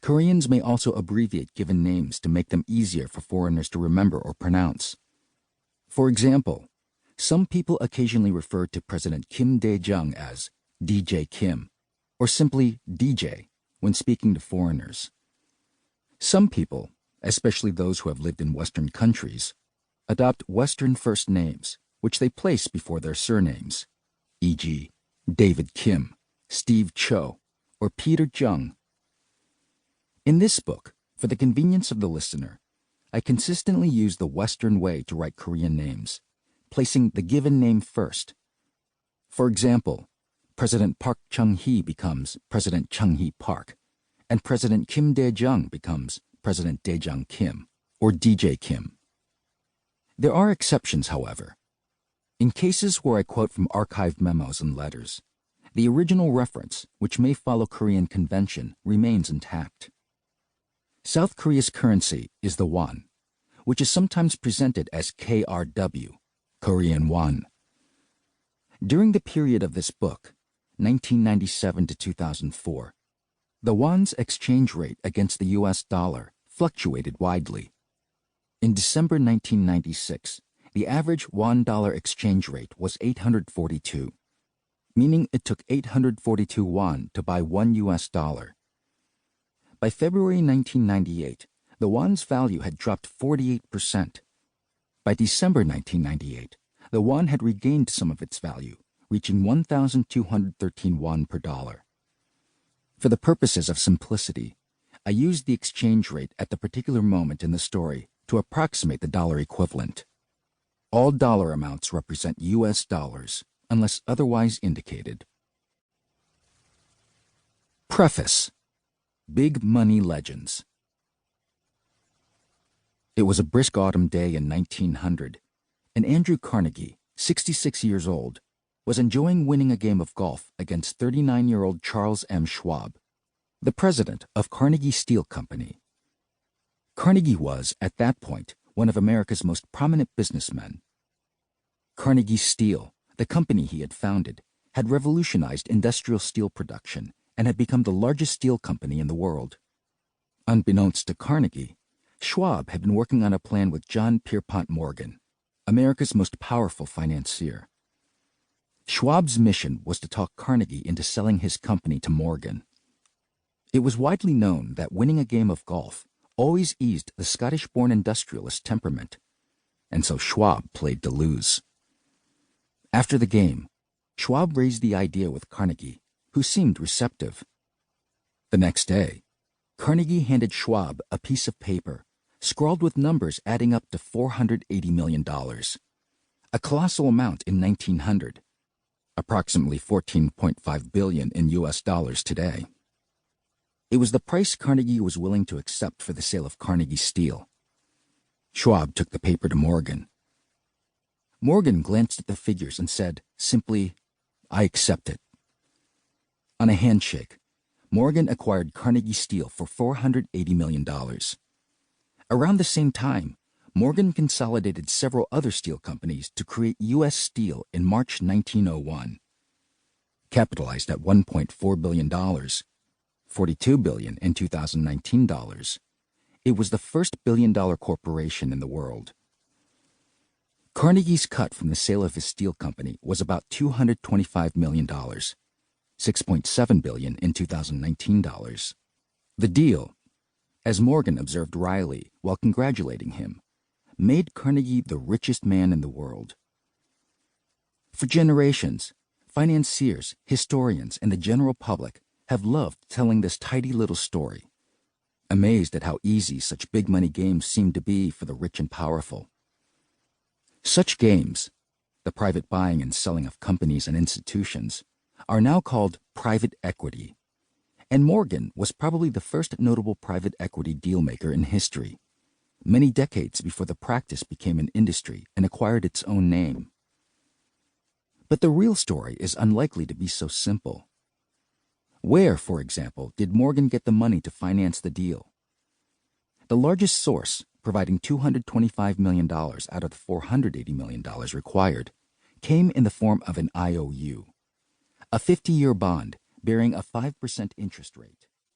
Koreans may also abbreviate given names to make them easier for foreigners to remember or pronounce. For example, some people occasionally refer to President Kim Dae-jung as DJ Kim, or simply DJ, when speaking to foreigners. Some people, especially those who have lived in Western countries, adopt Western first names, which they place before their surnames, e.g., David Kim, Steve Cho, or Peter Jung. In this book, for the convenience of the listener, I consistently use the Western way to write Korean names, placing the given name first. For example, President Park Chung-hee becomes President Chung-hee Park, and President Kim Dae-jung becomes President Dae-jung Kim, or DJ Kim. There are exceptions, however. In cases where I quote from archived memos and letters, the original reference, which may follow Korean convention, remains intact. South Korea's currency is the won, which is sometimes presented as KRW, Korean won. During the period of this book, 1997 to 2004, the won's exchange rate against the US dollar fluctuated widely. In December 1996, the average won-dollar exchange rate was 842, meaning it took 842 won to buy $1 US. By February 1998, the won's value had dropped 48%. By December 1998, the won had regained some of its value, reaching 1,213 won per dollar. For the purposes of simplicity, I used the exchange rate at the particular moment in the story to approximate the dollar equivalent. All dollar amounts represent US dollars, unless otherwise indicated. Preface. Big Money Legends. It was a brisk autumn day in 1900, and Andrew Carnegie, 66 years old, was enjoying winning a game of golf against 39-year-old Charles M. Schwab, the president of Carnegie Steel Company. Carnegie was, at that point, one of America's most prominent businessmen. Carnegie Steel, the company he had founded, had revolutionized industrial steel production and had become the largest steel company in the world. Unbeknownst to Carnegie, Schwab had been working on a plan with John Pierpont Morgan, America's most powerful financier. Schwab's mission was to talk Carnegie into selling his company to Morgan. It was widely known that winning a game of golf always eased the Scottish-born industrialist temperament, and so Schwab played to lose. After the game, Schwab raised the idea with Carnegie, who seemed receptive. The next day, Carnegie handed Schwab a piece of paper scrawled with numbers adding up to $480 million, a colossal amount in 1900, approximately $14.5 billion in US dollars today. It was the price Carnegie was willing to accept for the sale of Carnegie Steel. Schwab took the paper to Morgan. Morgan glanced at the figures and said, simply, "I accept it." On a handshake, Morgan acquired Carnegie Steel for $480 million. Around the same time, Morgan consolidated several other steel companies to create U.S. Steel in March 1901. Capitalized at $1.4 billion, $42 billion in 2019 dollars, it was the first billion-dollar corporation in the world. Carnegie's cut from the sale of his steel company was about $225 million, $6.7 billion in 2019 dollars. The deal, as Morgan observed wryly while congratulating him, made Carnegie the richest man in the world. For generations, financiers, historians, and the general public have loved telling this tidy little story, amazed at how easy such big money games seem to be for the rich and powerful. Such games, the private buying and selling of companies and institutions, are now called private equity, and Morgan was probably the first notable private equity dealmaker in history, many decades before the practice became an industry and acquired its own name. But the real story is unlikely to be so simple. Where, for example, did Morgan get the money to finance the deal? The largest source, providing $225 million out of the $480 million required, came in the form of an IOU, a 50-year bond bearing a 5% interest rate.